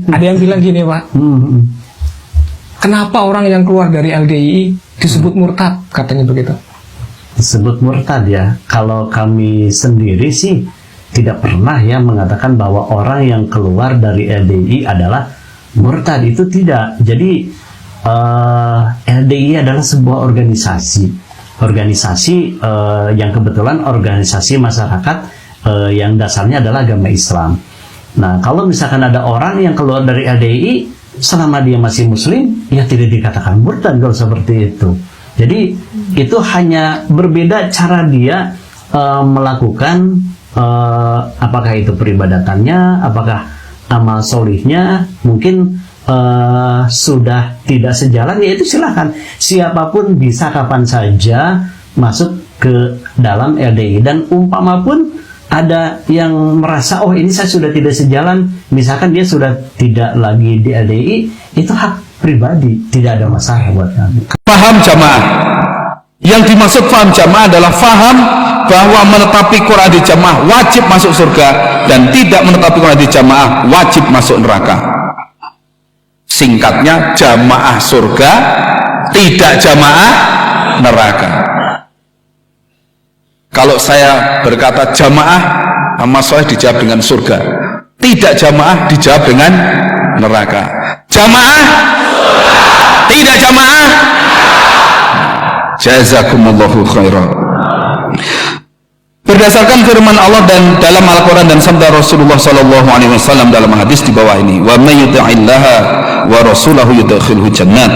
Ada yang bilang gini, Pak. Kenapa orang yang keluar dari LDII disebut murtad? Katanya begitu. Disebut murtad ya. Kalau kami sendiri sih tidak pernah ya mengatakan bahwa orang yang keluar dari LDII adalah murtad. Itu tidak. Jadi LDII adalah sebuah organisasi yang kebetulan organisasi masyarakat yang dasarnya adalah agama Islam. Nah, kalau misalkan ada orang yang keluar dari LDII selama dia masih muslim, ya tidak dikatakan murtad kalau seperti itu. Jadi itu hanya berbeda cara dia melakukan apakah itu peribadatannya, apakah amal solihnya mungkin sudah tidak sejalan, ya itu silahkan. Siapapun bisa kapan saja masuk ke dalam LDII. Dan umpama pun ada yang merasa, oh ini saya sudah tidak sejalan, misalkan dia sudah tidak lagi di LDII, itu hak pribadi, tidak ada masalah buat kami. Faham jamaah. Yang dimaksud faham jamaah adalah faham bahwa menetapi Quran di jamaah wajib masuk surga, dan tidak menetapi Quran di jamaah wajib masuk neraka. Singkatnya, jamaah surga, tidak jamaah neraka. Kalau saya berkata jamaah, Mas Soleh dijawab dengan surga. Tidak jamaah dijawab dengan neraka. Jamaah, tidak jamaah. Jazakumullahu khairan. Berdasarkan firman Allah dan dalam Al-Quran dan sabda Rasulullah SAW dalam hadis di bawah ini, wa may yuti'illaha wa rasulahu yudkhilhu jannat,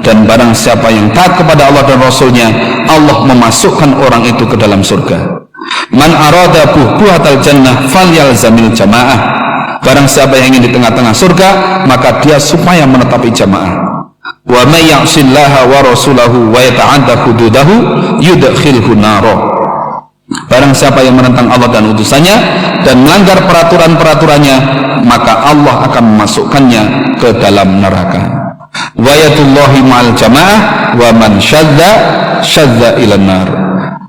dan barang siapa yang taat kepada Allah dan Rasulnya, Allah memasukkan orang itu ke dalam surga. Man arada buhbuhatal jannah falyalzamil jamaah, barang siapa yang ingin di tengah-tengah surga, maka dia supaya menetapi jamaah. Wa may ya'sillaha wa rasulahu wa yata'adda hududahu yudkhilhu naro, barang siapa yang menentang Allah dan utusannya dan melanggar peraturan-peraturannya, maka Allah akan memasukkannya ke dalam neraka. Wa yadullahi ma'al jamaah wa man syadza ilan nar,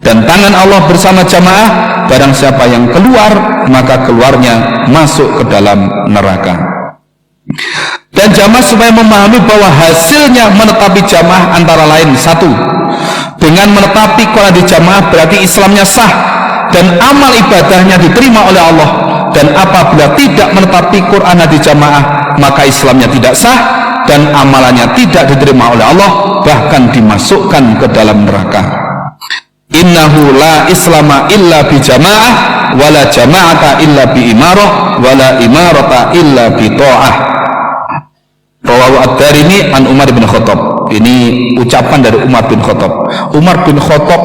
dan tangan Allah bersama jamaah, barang siapa yang keluar, maka keluarnya masuk ke dalam neraka. Dan jamaah supaya memahami bahwa hasilnya menetapi jamaah antara lain: satu, dengan menetapi Quran di jamaah berarti Islamnya sah dan amal ibadahnya diterima oleh Allah. Dan apabila tidak menetapi Quran di jamaah, maka Islamnya tidak sah dan amalannya tidak diterima oleh Allah, bahkan dimasukkan ke dalam neraka. Innahu la islama illa bi jamaah wala jama'ata illa bi imarah wala imarata illa bi ta'ah. Rawahu ad-Darimi an Umar bin Khattab. Ini ucapan dari Umar bin Khattab. Umar bin Khattab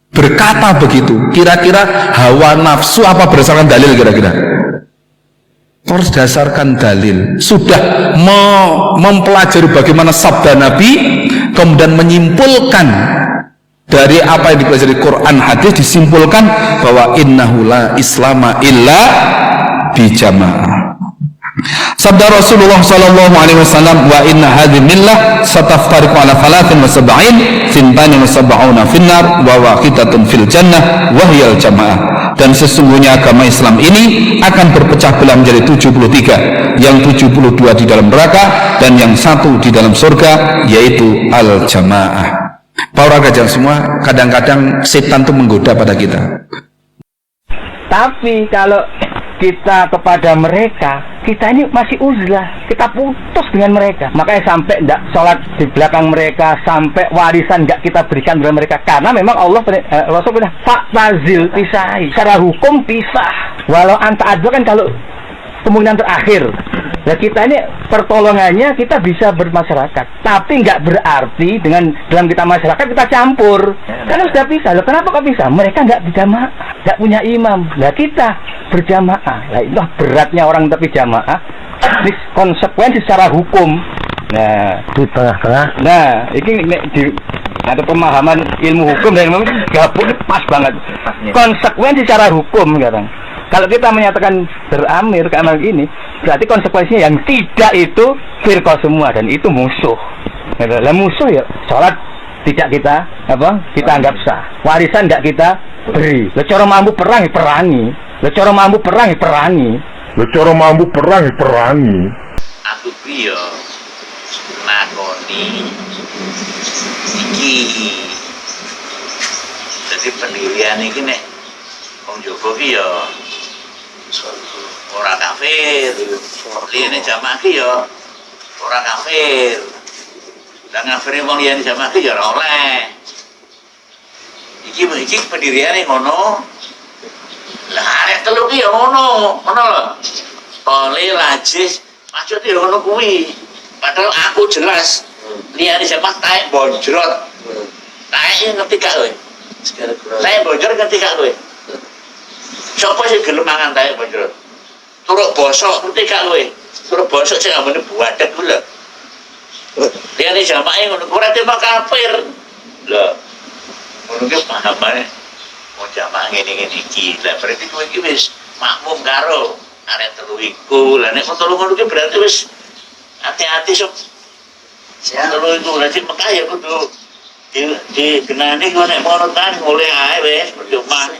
berkata begitu. Kira-kira hawa nafsu apa berdasarkan dalil kira-kira? Harus berdasarkan dalil. Sudah mempelajari bagaimana sabda Nabi, kemudian menyimpulkan dari apa yang dipelajari Quran hadis, disimpulkan bahwa innahu la islama illa bi jamaah. Sabda Rasulullah sallallahu alaihi wasallam, wa inna hadhihi millah sataftariqu ala 73 thintani wa sab'una finnar wa wahidatun fil jannah wa hiyal jamaah. Dan sesungguhnya agama Islam ini akan berpecah belah menjadi 73, yang 72 di dalam neraka dan yang satu di dalam surga, yaitu al jamaah. Para gajah semua, kadang-kadang setan itu menggoda pada kita. Tapi kalau kita kepada mereka, kita ini masih uzlah, kita putus dengan mereka. Makanya sampai tidak sholat di belakang mereka, sampai warisan tidak kita berikan kepada mereka, karena memang Allah Rasul bilang fa'tazil, pisahi. Secara hukum pisah. Walau anta adwa kan kalau kemungkinan terakhir. Nah, kita ini pertolongannya kita bisa bermasyarakat, tapi nggak berarti dengan dalam kita masyarakat kita campur, karena sudah pisah. Loh, kenapa kok bisa? Mereka nggak berjamaah, nggak punya imam. Nah, kita berjamaah. Nah, itu beratnya orang tapi jamaah. Ini konsekuensi secara hukum. Nah, di tengah-tengah. Nah, ini di ada pemahaman ilmu hukum dan ilmu gabung pas banget. Konsekuensi secara hukum sekarang. Kalau kita menyatakan beramir ke amal ini, berarti konsekuensinya yang tidak itu firqah semua, dan itu musuh. Lah musuh ya sholat tidak kita kita anggap sah, warisan tidak kita beri. Lah cara mampu perang ya perangi, lah cara mampu perang ya perangi. Lah cara mampu perang ya perangi. Aku ki yo nakoni iki. Jadi pendirian iki nek wong Jawa ki yo ora kafir. Liyane jamaah ki yo ora kafir. Dan ngafiri wong liyane jamaah ki yo ora oleh. Iki pendiriane ngono. Lah arek telu ki yo ngono lho. Tole lajis maksudnya yo ngono kuwi. Padahal aku jelas liyane jamaah taek bonjrot. Taek ngerti gak kowe? Taek bonjrot ngerti gak kowe? Sopo sing gelem mangan taek bonjrot? Turuk bosok ngerti gak kowe? Turuk bosok sing ambune buadet ku lho. Liyane jamaah ngono ora tema kafir. Lho. Ngono ki pahamane mau jamaah ngene-ngene iki. Lah berarti kowe iki wis makmum karo arek telu iku. Lah nek telu ngono ki berarti wis hati-hati sok. Telu iku berarti Mekah ya kudu di genane kok nek mono kan mulai ae wis percuma.